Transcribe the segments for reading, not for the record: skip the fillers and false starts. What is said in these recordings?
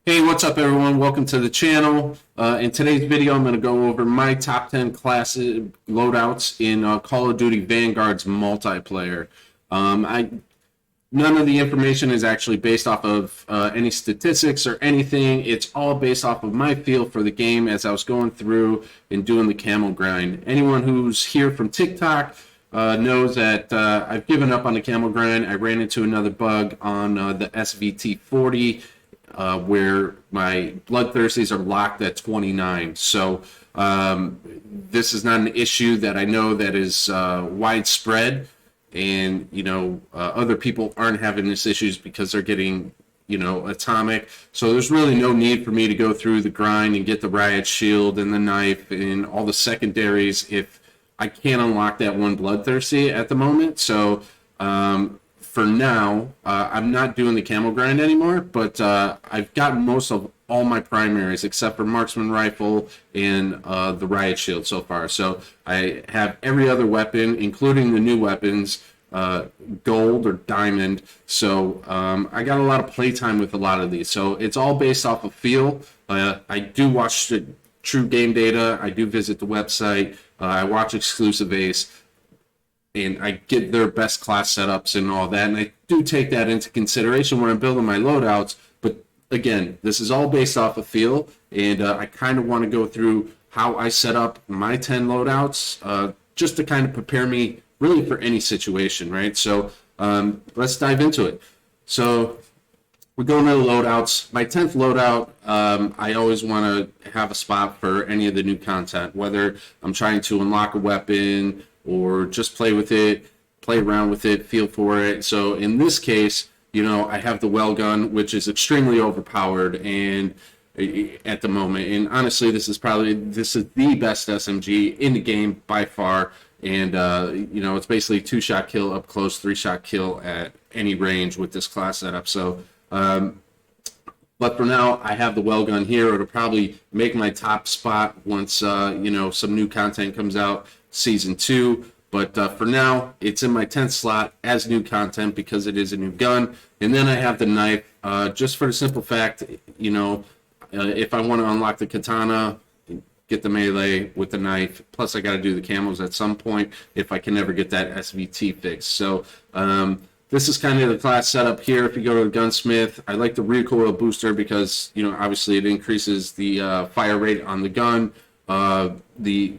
Hey, what's up everyone? Welcome to the channel. In today's video, I'm going to go over my top 10 classic loadouts in Call of Duty Vanguard's multiplayer. None of the information is actually based off of any statistics or anything. It's all based off of my feel for the game as I was going through and doing the Camo grind. Anyone who's here from TikTok knows that I've given up on the Camo grind. I ran into another bug on the SVT 40 where my bloodthirsties are locked at 29. So this is not an issue that I know that is widespread, and other people aren't having this issues because they're getting atomic. So there's really no need for me to go through the grind and get the riot shield and the knife and all the secondaries if I can't unlock that one bloodthirsty at the moment. So for now, I'm not doing the Camo grind anymore, but I've gotten most of all my primaries except for marksman rifle and the riot shield so far. So I have every other weapon, including the new weapons, gold or diamond. So I got a lot of playtime with a lot of these. So it's all based off of feel. I do watch the true game data. I do visit the website. I watch exclusive Ace, and I get their best class setups and all that, and I do take that into consideration when I'm building my loadouts. But again, this is all based off of feel, and I kind of want to go through how I set up my 10 loadouts just to kind of prepare me really for any situation, right? So let's dive into it. So we're going to the loadouts. My 10th loadout, I always want to have a spot for any of the new content, whether I'm trying to unlock a weapon or just play with it, play around with it, feel for it. So in this case, I have the well gun, which is extremely overpowered and at the moment. And honestly, this is the best SMG in the game by far. And it's basically 2-shot kill up close, 3-shot kill at any range with this class setup. So but for now, I have the well gun here. It'll probably make my top spot once some new content comes out, season 2. But for now, it's in my 10th slot as new content because it is a new gun. And then I have the knife, just for the simple fact, if I want to unlock the katana, get the melee with the knife. Plus, I got to do the camos at some point if I can never get that SVT fixed. So this is kind of the class setup here. If you go to a gunsmith, I like the recoil booster because, obviously it increases the fire rate on the gun. The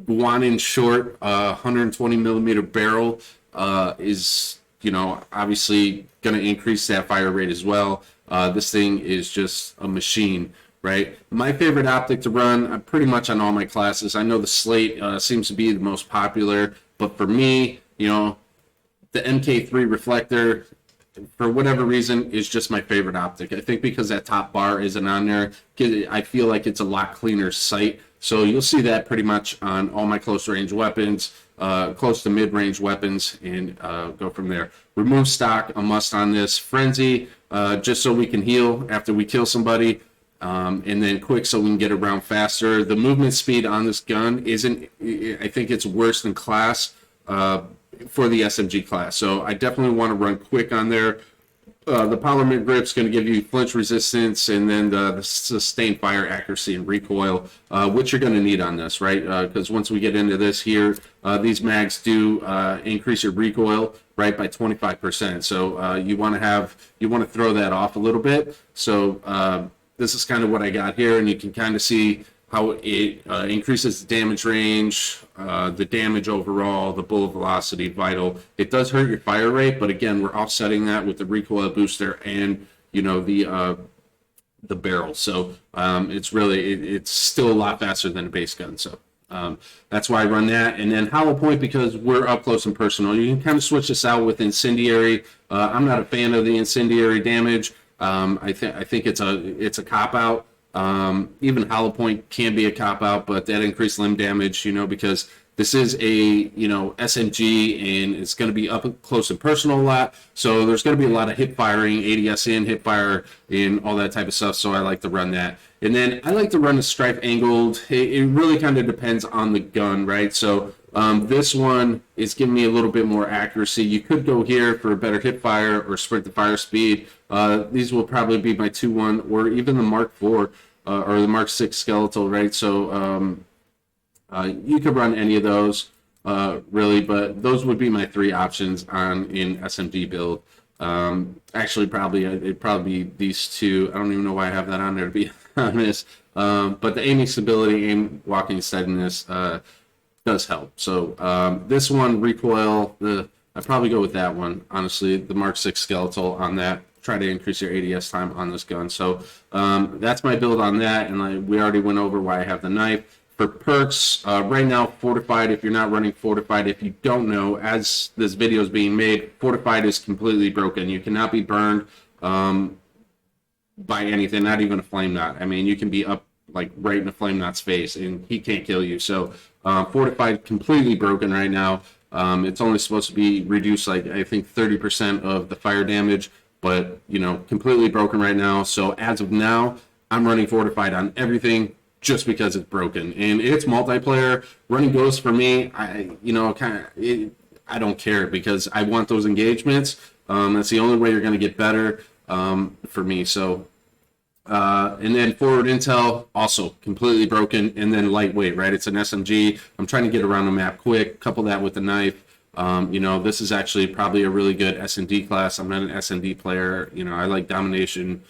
Guanin short 120 millimeter barrel is, obviously going to increase that fire rate as well. This thing is just a machine, right? My favorite optic to run, pretty much on all my classes. I know the slate seems to be the most popular, but for me, the MK3 reflector, for whatever reason, is just my favorite optic. I think because that top bar isn't on there, I feel like it's a lot cleaner sight. So you'll see that pretty much on all my close range weapons, close to mid-range weapons, and go from there. Remove stock, a must on this. Frenzy, just so we can heal after we kill somebody. And then quick so we can get around faster. The movement speed on this gun I think it's worse than class for the SMG class. So I definitely want to run quick on there. The polymer grip is going to give you flinch resistance, and then the sustained fire accuracy and recoil, which you're going to need on this, right? Because once we get into this here, these mags do increase your recoil, right, by 25%. So you want to throw that off a little bit. So this is kind of what I got here, and you can kind of see how it increases the damage range, the damage overall, the bullet velocity, vital. It does hurt your fire rate, but again, we're offsetting that with the recoil booster and the barrel. So it's still a lot faster than a base gun. So that's why I run that. And then hollow point, because we're up close and personal. You can kind of switch this out with incendiary. I'm not a fan of the incendiary damage. I think it's a cop out. Even hollow point can be a cop out, but that increased limb damage, because This is a, SMG, and it's going to be up close and personal a lot. So there's going to be a lot of hip firing, ADS in, hip fire, and all that type of stuff. So I like to run that. And then I like to run the stripe angled. It really kind of depends on the gun, right? So this one is giving me a little bit more accuracy. You could go here for a better hip fire or sprint to fire speed. These will probably be my 2-1 or even the Mark IV or the Mark VI skeletal, right? So you could run any of those, really, but those would be my 3 options in SMG build. Actually, it'd probably be these 2. I don't even know why I have that on there, to be honest. But the aiming stability, aim walking steadiness does help. So this one, recoil, I'd probably go with that one, honestly, the Mark VI skeletal on that. Try to increase your ADS time on this gun. So that's my build on that, and we already went over why I have the knife. For perks, right now, Fortified, if you're not running Fortified, if you don't know, as this video is being made, Fortified is completely broken. You cannot be burned by anything, not even a flame knot. I mean, you can be up like right in a flame knot's face, and he can't kill you. So Fortified, completely broken right now. It's only supposed to be reduced, like, I think 30% of the fire damage, but, completely broken right now. So as of now, I'm running Fortified on everything, just because it's broken, and it's multiplayer. Running Ghost for me, I don't care, because I want those engagements. That's the only way you're going to get better for me. So, and then forward intel, also completely broken, and then lightweight, right? It's an SMG. I'm trying to get around the map quick. Couple that with the knife. This is actually probably a really good S&D class. I'm not an S&D player. I like domination.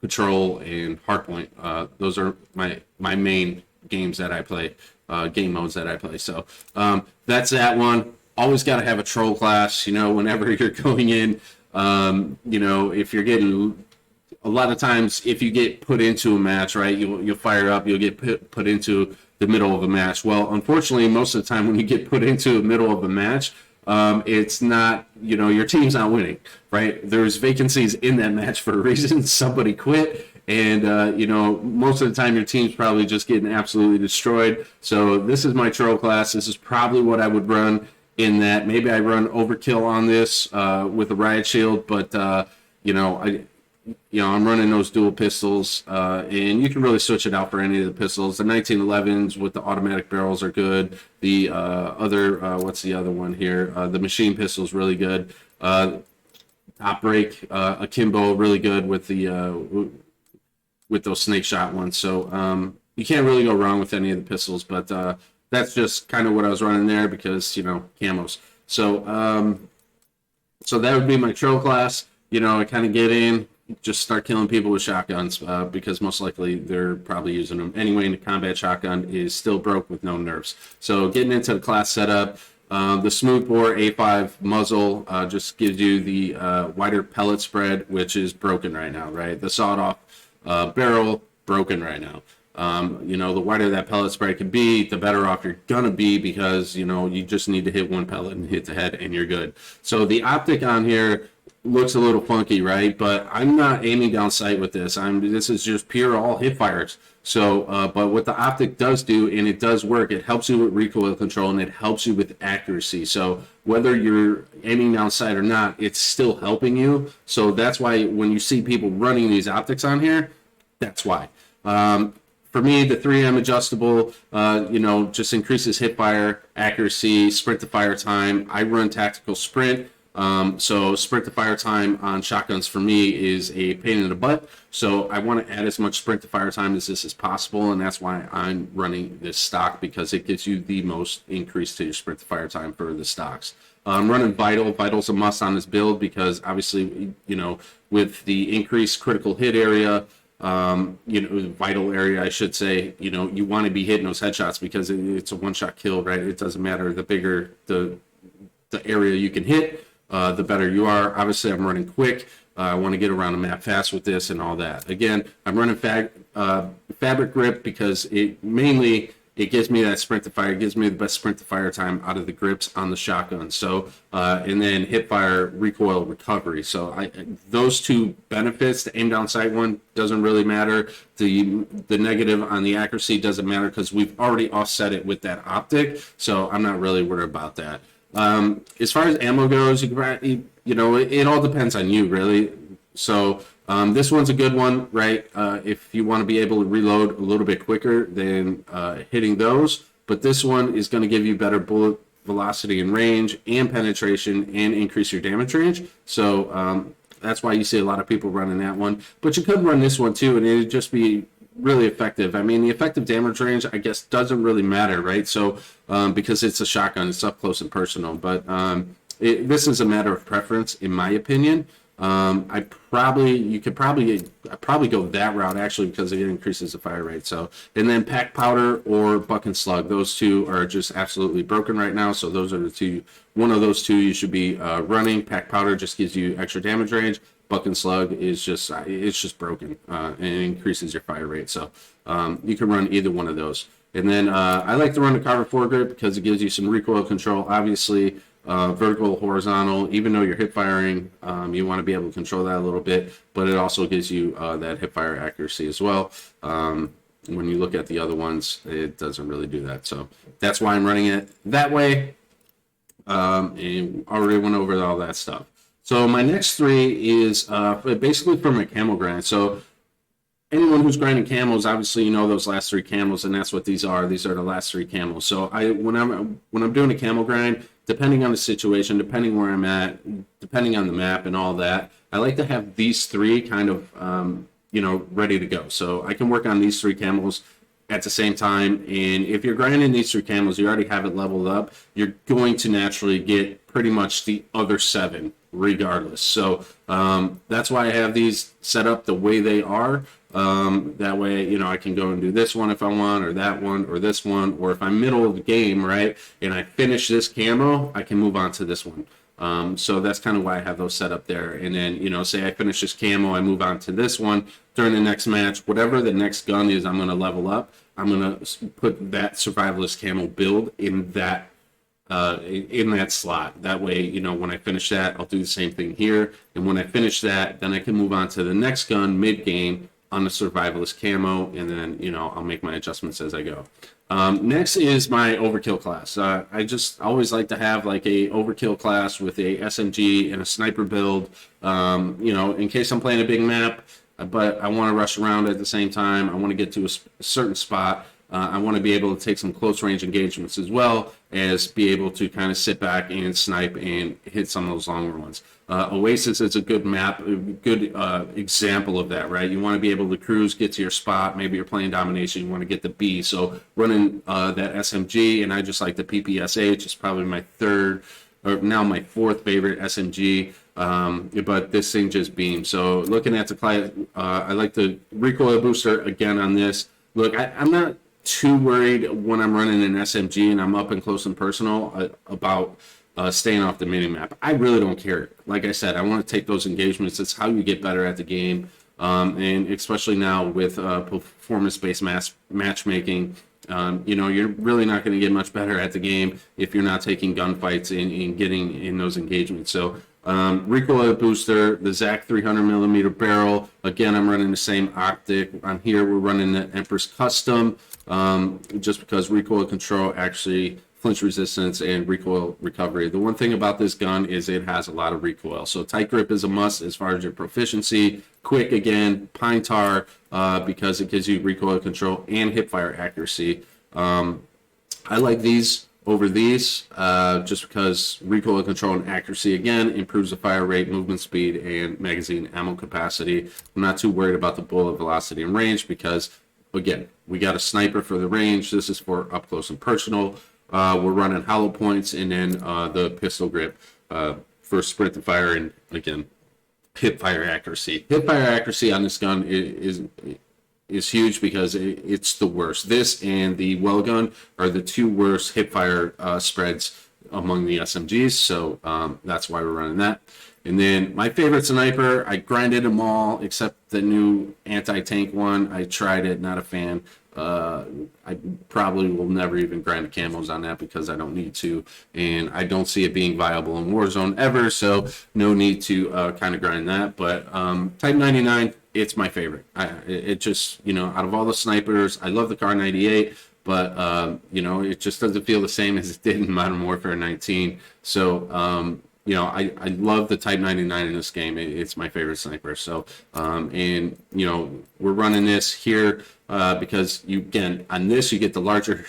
Patrol and Hardpoint. Those are my main games that I play, game modes that I play. So that's that one. Always got to have a troll class, whenever you're going in. If you're getting, a lot of times, if you get put into a match, right, you'll fire up, you'll get put into the middle of a match. Well, unfortunately, most of the time when you get put into the middle of a match, it's not, your team's not winning, right? There's vacancies in that match for a reason. Somebody quit, and, most of the time your team's probably just getting absolutely destroyed. So this is my troll class. This is probably what I would run in that. Maybe I run Overkill on this with a riot shield, but, I'm running those dual pistols, and you can really switch it out for any of the pistols. The 1911s with the automatic barrels are good. The what's the other one here? The machine pistol is really good. Top break, akimbo, really good with the with those snake shot ones. So you can't really go wrong with any of the pistols. But that's just kind of what I was running there, because camos. So so that would be my troll class. I kind of get in, just start killing people with shotguns, because most likely they're probably using them anyway, and the combat shotgun is still broke with no nerfs. So getting into the class setup, the smoothbore A5 muzzle just gives you the wider pellet spread, which is broken right now, right? The sawed-off barrel, broken right now. The wider that pellet spread can be, the better off you're gonna be, because you just need to hit one pellet and hit the head and you're good. So the optic on here looks a little funky, right? But I'm not aiming down sight with this. This is just pure all hip fires. So, but what the optic does do, and it does work, it helps you with recoil control, and it helps you with accuracy. So whether you're aiming down sight or not, it's still helping you. So that's why when you see people running these optics on here, that's why. For me, the 3M adjustable, just increases hip fire, accuracy, sprint to fire time. I run tactical sprint. So sprint to fire time on shotguns for me is a pain in the butt. So I want to add as much sprint to fire time as this is possible, and that's why I'm running this stock, because it gives you the most increase to your sprint to fire time for the stocks. I'm running Vital. Vital's a must on this build, because obviously, with the increased critical hit area, vital area, I should say, you want to be hitting those headshots, because it's a one-shot kill, right? It doesn't matter. The bigger the area you can hit, the better you are. Obviously, I'm running quick. I want to get around the map fast with this and all that. Again, I'm running fabric grip, because it mainly it gives me that sprint to fire. It gives me the best sprint to fire time out of the grips on the shotgun. So, and then hip fire, recoil, recovery. So those two benefits, the aim down sight one doesn't really matter. The negative on the accuracy doesn't matter because we've already offset it with that optic. So I'm not really worried about that. As far as ammo goes, it all depends on you, really. So this one's a good one, right? If you want to be able to reload a little bit quicker than hitting those. But this one is going to give you better bullet velocity and range and penetration and increase your damage range. So that's why you see a lot of people running that one. But you could run this one too, and it'd just be really effective. I mean, the effective damage range, I guess, doesn't really matter, right? So because it's a shotgun, it's up close and personal. But this is a matter of preference, in my opinion. I'd probably go that route actually because it increases the fire rate. So, and then pack powder or buck and slug, those two are just absolutely broken right now. So those are the two. One of those two you should be running. Pack powder just gives you extra damage range. Buck and slug is just broken and it increases your fire rate. So you can run either one of those. And then I like to run the carbon foregrip because it gives you some recoil control. Obviously, vertical, horizontal, even though you're hip firing, you want to be able to control that a little bit, but it also gives you that hip fire accuracy as well. When you look at the other ones, it doesn't really do that. So that's why I'm running it that way. And already went over all that stuff. So my next three is basically for my camo grind. So anyone who's grinding camos, obviously you know those last three camos, and that's what these are. These are the last three camos. So when I'm doing a camo grind, depending on the situation, depending where I'm at, depending on the map and all that, I like to have these three kind of ready to go. So I can work on these three camos at the same time. And if you're grinding these three camos, you already have it leveled up, you're going to naturally get pretty much the other seven regardless. So that's why I have these set up the way they are. That way, I can go and do this one if I want, or that one, or this one, or if I'm middle of the game, right, and I finish this camo, I can move on to this one. So that's kind of why I have those set up there. And then, say I finish this camo, I move on to this one during the next match, whatever the next gun is, I'm going to level up. I'm going to put that survivalist camo build in that slot. That way, when I finish that, I'll do the same thing here. And when I finish that, then I can move on to the next gun mid-game on the survivalist camo, and then, I'll make my adjustments as I go. Next is my overkill class. I just always like to have like a overkill class with a SMG and a sniper build, in case I'm playing a big map, but I want to rush around at the same time. I want to get to a certain spot. I want to be able to take some close range engagements as well as be able to kind of sit back and snipe and hit some of those longer ones. Oasis is a good map, a good example of that, right? You want to be able to cruise, get to your spot. Maybe you're playing domination, you want to get the B. So running that SMG, and I just like the PPSH. It's probably my third, or now my fourth favorite SMG. But this thing just beams. So looking at the class, I like the recoil booster again on this. Look, I'm not too worried when I'm running an SMG and I'm up and close and personal about staying off the mini-map. I really don't care. Like I said, I want to take those engagements. It's how you get better at the game. And especially now with performance-based matchmaking, you're really not going to get much better at the game if you're not taking gunfights and getting in those engagements. So recoil booster, the ZAC 300mm barrel. Again, I'm running the same optic. On here, we're running the Empress Custom, just because recoil control, actually flinch resistance, and recoil recovery. The one thing about this gun is it has a lot of recoil. So tight grip is a must as far as your proficiency. Quick, again, pine tar, because it gives you recoil control and hip fire accuracy. I like these over these just because recoil control and accuracy, again, improves the fire rate, movement speed, and magazine ammo capacity. I'm not too worried about the bullet velocity and range because, again, we got a sniper for the range. This is for up close and personal. We're running hollow points, and then the pistol grip for sprint and fire, and again, hip fire accuracy. Hip fire accuracy on this gun is huge because it's the worst. This and the well gun are the two worst hip fire spreads among the SMGs, so that's why we're running that. And then my favorite sniper, I grinded them all except the new anti-tank one. I tried it, not a fan. I probably will never even grind the camos on that because I don't need to, and I don't see it being viable in Warzone ever, so no need to kind of grind that. But Type 99, it's my favorite. It just, you know, out of all the snipers, I love the Car 98, but you know, it just doesn't feel the same as it did in Modern Warfare 19. So you know, I love the Type 99 in this game. It's my favorite sniper. So, and, you know, we're running this here because you, again, on this, you get the larger,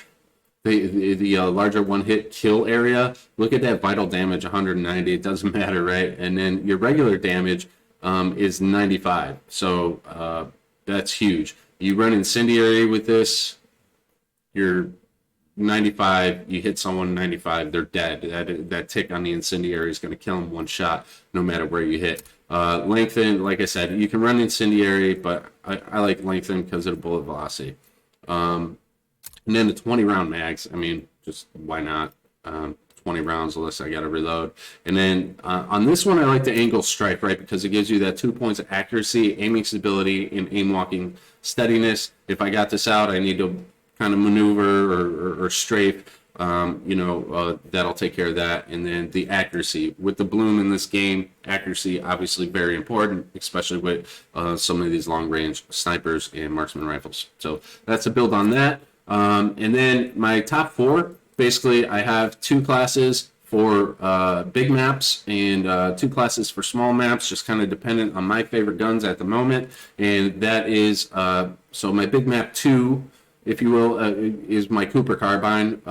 the larger one-hit kill area. Look at that vital damage, 190. It doesn't matter, right? And then your regular damage is 95. So that's huge. You run incendiary with this, you're 95, you hit someone 95, they're dead. That tick on the incendiary is going to kill them one shot, no matter where you hit. Lengthen, like I said, you can run incendiary, but I like lengthen because of the bullet velocity. And then the 20 round mags, I mean, just why not? 20 rounds unless I got to reload. And then on this one, I like the angle strike, right? Because it gives you that 2 points of accuracy, aiming stability, and aim walking steadiness. If I got this out, I need to kind of maneuver or strafe, you know, that'll take care of that. And then the accuracy with the bloom in this game, accuracy obviously very important, especially with some of these long range snipers and marksman rifles. So that's a build on that. And then my top four, basically I have two classes for big maps and two classes for small maps, just kind of dependent on my favorite guns at the moment. And that is, so my big map 2, if you will, is my Cooper carbine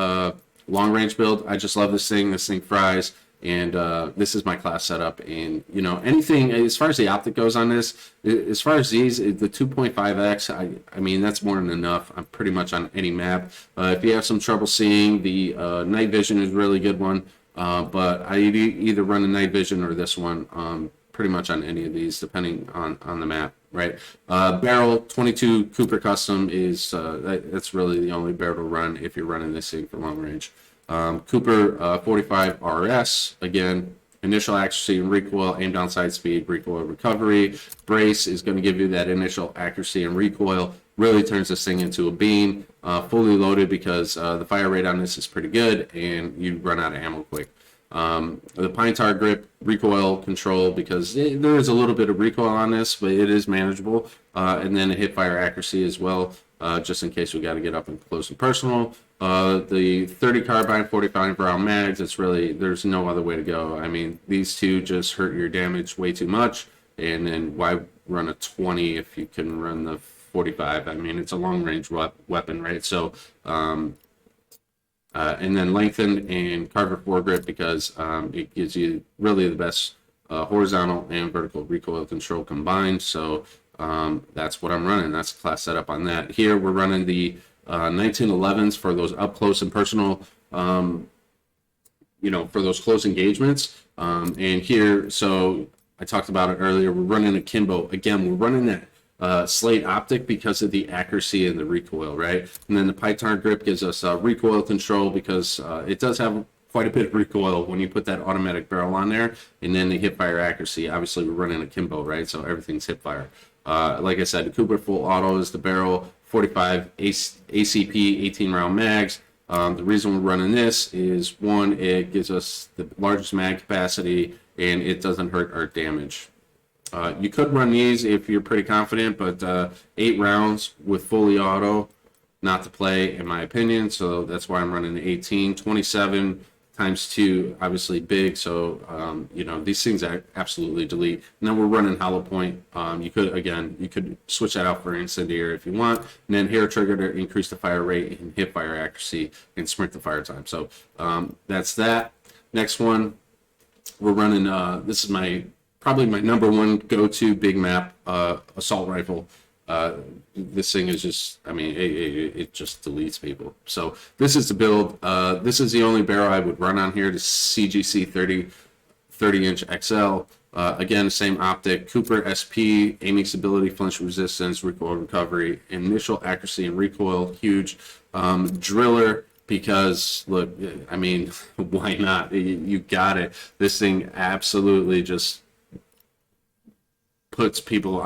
long range build. I just love this thing. This thing fries, and this is my class setup. And you know, anything as far as the optic goes on this, as far as these, the 2.5x, I mean that's more than enough. I'm pretty much on any map. If you have some trouble seeing, the night vision is a really good one. But I either run the night vision or this one. Pretty much on any of these, depending on the map, right? Barrel 22 Cooper Custom is that's really the only barrel to run if you're running this thing for long range. Cooper 45 RS, again, initial accuracy and recoil, aim down sight speed, recoil recovery. Brace is going to give you that initial accuracy and recoil. Really turns this thing into a beam. Fully loaded because the fire rate on this is pretty good, and you run out of ammo quick. The pine tar grip recoil control, because there is a little bit of recoil on this, but it is manageable, and then a hip fire accuracy as well, just in case we got to get up and close and personal. The 30 carbine 45 round mags, it's really, there's no other way to go. I mean, these two just hurt your damage way too much, and then why run a 20 if you can run the 45? I mean, it's a long range weapon, right? So and then lengthen and Carver foregrip, because it gives you really the best horizontal and vertical recoil control combined. So that's what I'm running. That's the class setup on that. Here we're running the 1911s for those up close and personal, you know, for those close engagements. And here, so I talked about it earlier, we're running a Kimbo. Again, we're running that slate optic because of the accuracy and the recoil, right? And then the Python grip gives us recoil control because it does have quite a bit of recoil when you put that automatic barrel on there. And then the hip fire accuracy, obviously we're running a Kimbo, right? So everything's hip fire. Like I said, the Cooper full auto is the barrel, 45 ACP 18 round mags. The reason we're running this is, one, it gives us the largest mag capacity and it doesn't hurt our damage. You could run these if you're pretty confident, but 8 rounds with fully auto, not to play, in my opinion. So that's why I'm running the 18. 27 times 2, obviously big. So, you know, these things I absolutely delete. And then we're running hollow point. You could switch that out for incendiary if you want. And then hair trigger to increase the fire rate and hip fire accuracy and sprint the fire time. So that's that. Next one, we're running, this is probably my number one go-to big map assault rifle. This thing is just, I mean, it just deletes people. So this is the build. This is the only barrel I would run on here, the CGC 30-inch XL. Again, same optic, Cooper SP, aiming stability, flinch resistance, recoil recovery, initial accuracy and recoil, huge. Driller, because look, I mean, why not? You got it. This thing absolutely just puts people,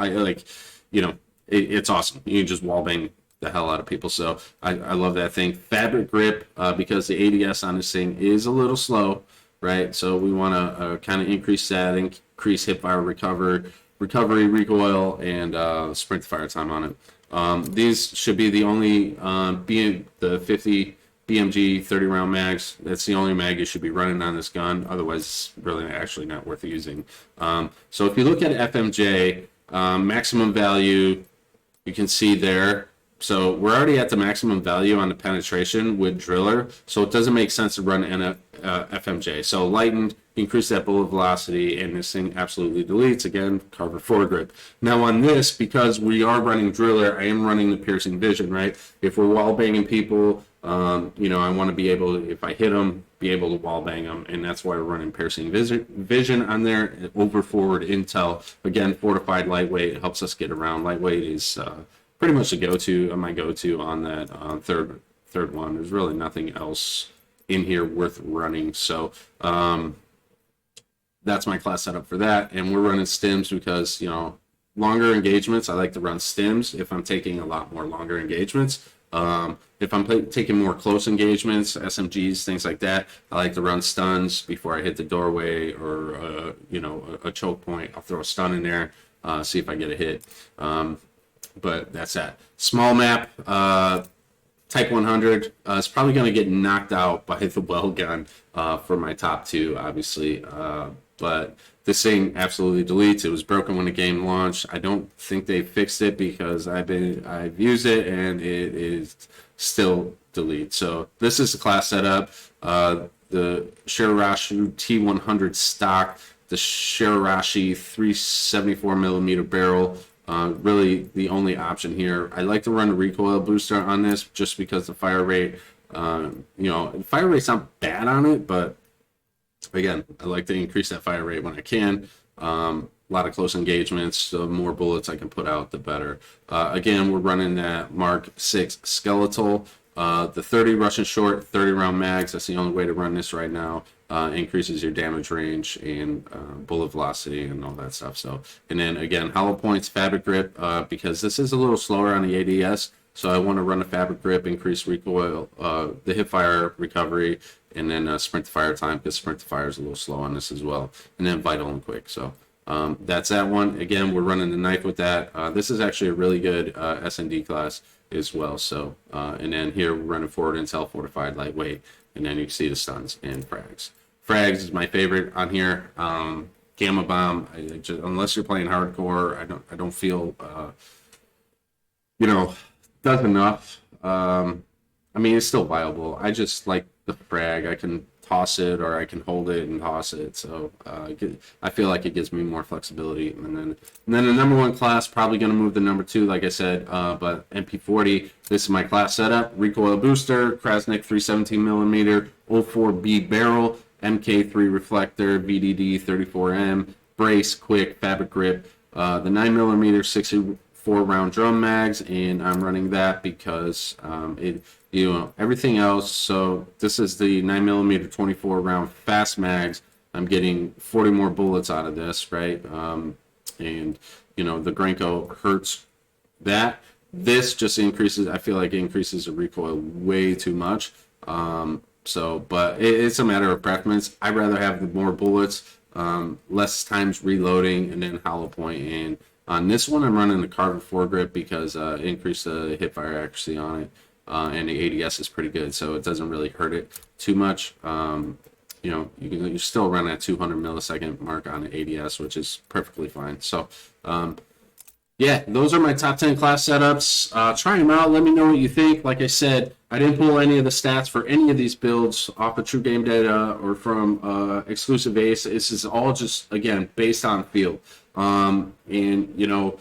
it's awesome. You can just wall bang the hell out of people. So I love that thing. Fabric grip, because the ADS on this thing is a little slow, right? So we want to kind of increase that, increase hipfire recovery, recoil, and sprint fire time on it. These should be the only the 50 BMG 30 round mags. That's the only mag you should be running on this gun. Otherwise, it's really actually not worth using. So if you look at FMJ, maximum value, you can see there. So we're already at the maximum value on the penetration with driller. So it doesn't make sense to run FMJ. So lightened, increase that bullet velocity, and this thing absolutely deletes. Again, Carver foregrip. Now on this, because we are running driller, I am running the piercing vision, right? If we're wall banging people, you know, I want to be able to, if I hit them, be able to wall bang them, and that's why we're running piercing vision on there. Over forward intel, again, fortified lightweight, helps us get around. Lightweight is pretty much the go-to, my go-to on that third one. There's really nothing else in here worth running. So that's my class setup for that, and we're running stims because, you know, longer engagements, I like to run stims if I'm taking a lot more longer engagements. If I'm taking more close engagements, SMGs, things like that, I like to run stuns before I hit the doorway or, you know, a choke point. I'll throw a stun in there, see if I get a hit. But that's that. Small map, Type 100, it's probably going to get knocked out by the well gun for my top two, obviously. But this thing absolutely deletes. It was broken when the game launched. I don't think they fixed it because I've used it and it is still delete. So this is the class setup. The Shirarashi T100 stock, the Shirarashi 374 millimeter barrel. Really the only option here. I like to run a recoil booster on this just because the fire rate, you know, fire rate's not bad on it, but again, I like to increase that fire rate when I can. A lot of close engagements, the more bullets I can put out, the better. Again, we're running that Mark 6 skeletal. The 30 Russian short, 30 round mags, that's the only way to run this right now. Increases your damage range and bullet velocity and all that stuff. So, and then again, hollow points, fabric grip, because this is a little slower on the ADS. So I want to run a fabric grip, increase recoil, the hip fire recovery, and then sprint to fire time, because sprint to fire is a little slow on this as well. And then vital and quick. So that's that one. Again, we're running the knife with that. This is actually a really good S&D class as well. So, and then here we're running forward intel, fortified lightweight, and then you can see the stuns and frags. Frags is my favorite on here. Gamma bomb, unless you're playing hardcore, I don't feel, you know, does enough. I mean, it's still viable. I just like the frag. I can toss it or I can hold it and toss it. So I feel like it gives me more flexibility. And then the number one class, probably going to move to number two, like I said, but MP40, this is my class setup. Recoil booster, Krasnik 317 millimeter, 04B barrel, MK3 reflector, VDD 34M, brace, quick, fabric grip, the 9mm 64 round drum mags, and I'm running that because you know, everything else. So this is the 9mm 24 round fast mags. I'm getting 40 more bullets out of this, right? And you know, the Grenko hurts that. This just increases, I feel like it increases the recoil way too much. So, but it's a matter of preference. I'd rather have the more bullets, less times reloading, and then hollow point. And on this one, I'm running the Carver foregrip because increase the hip fire accuracy on it, and the ADS is pretty good, so it doesn't really hurt it too much. You know, you still run at 200 millisecond mark on the ADS, which is perfectly fine. So, yeah, those are my top 10 class setups. Try them out. Let me know what you think. Like I said, I didn't pull any of the stats for any of these builds off of True Game Data or from Exclusive Ace. This is all just, again, based on feel. And, you know,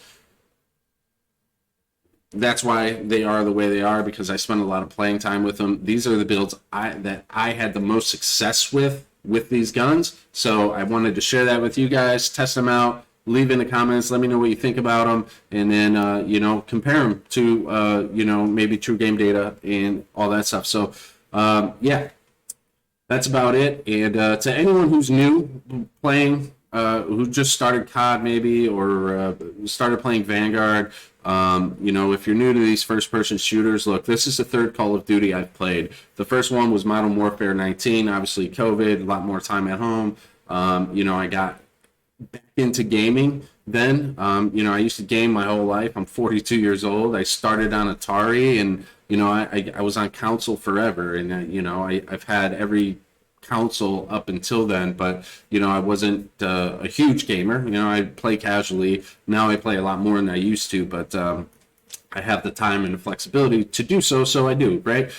that's why they are the way they are, because I spent a lot of playing time with them. These are the builds that I had the most success with these guns. So I wanted to share that with you guys, test them out. Leave in the comments, let me know what you think about them, and then you know, compare them to you know, maybe True Game Data and all that stuff. So yeah, that's about it. And to anyone who's new playing, who just started COD maybe, or started playing Vanguard, You know, if you're new to these first-person shooters, look, this is the third Call of Duty I've played. The first one was Modern Warfare 19, obviously COVID, a lot more time at home. You know, I got back into gaming then. You know, I used to game my whole life. I'm 42 years old. I started on Atari, and, you know, I was on console forever. And, you know, I've had every console up until then, but, you know, I wasn't a huge gamer. You know, I play casually. Now I play a lot more than I used to, but I have the time and the flexibility to do so, so I do, right?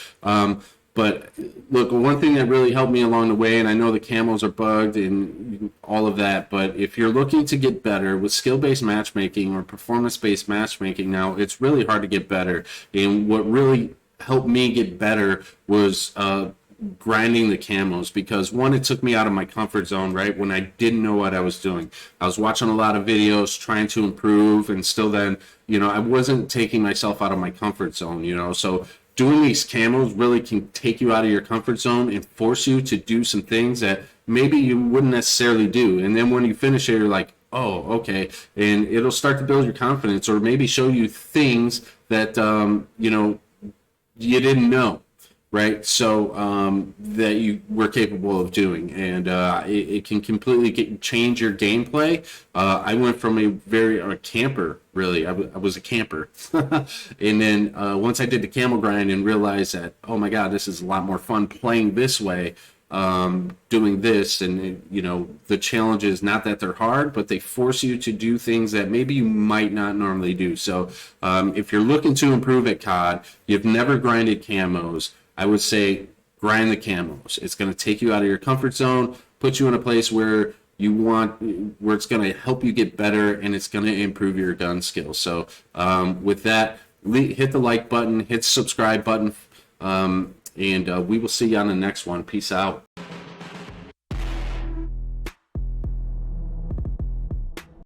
But look, one thing that really helped me along the way, and I know the camos are bugged and all of that, but if you're looking to get better with skill-based matchmaking or performance-based matchmaking now, it's really hard to get better. And what really helped me get better was grinding the camos, because one, it took me out of my comfort zone, right? When I didn't know what I was doing. I was watching a lot of videos, trying to improve, and still then, you know, I wasn't taking myself out of my comfort zone, you know, so doing these camos really can take you out of your comfort zone and force you to do some things that maybe you wouldn't necessarily do. And then when you finish it, you're like, oh, okay. And it'll start to build your confidence, or maybe show you things that, you know, you didn't know, right? So that you were capable of doing. And it can completely change your gameplay. I went from a camper, really. I was a camper. And then once I did the camo grind and realized that, oh my God, this is a lot more fun playing this way, doing this. And, you know, the challenges, not that they're hard, but they force you to do things that maybe you might not normally do. So if you're looking to improve at COD, you've never grinded camos, I would say grind the camos. It's going to take you out of your comfort zone, put you in a place where where it's going to help you get better, and it's going to improve your gun skills. So with that, hit the like button, hit the subscribe button, and we will see you on the next one. Peace out.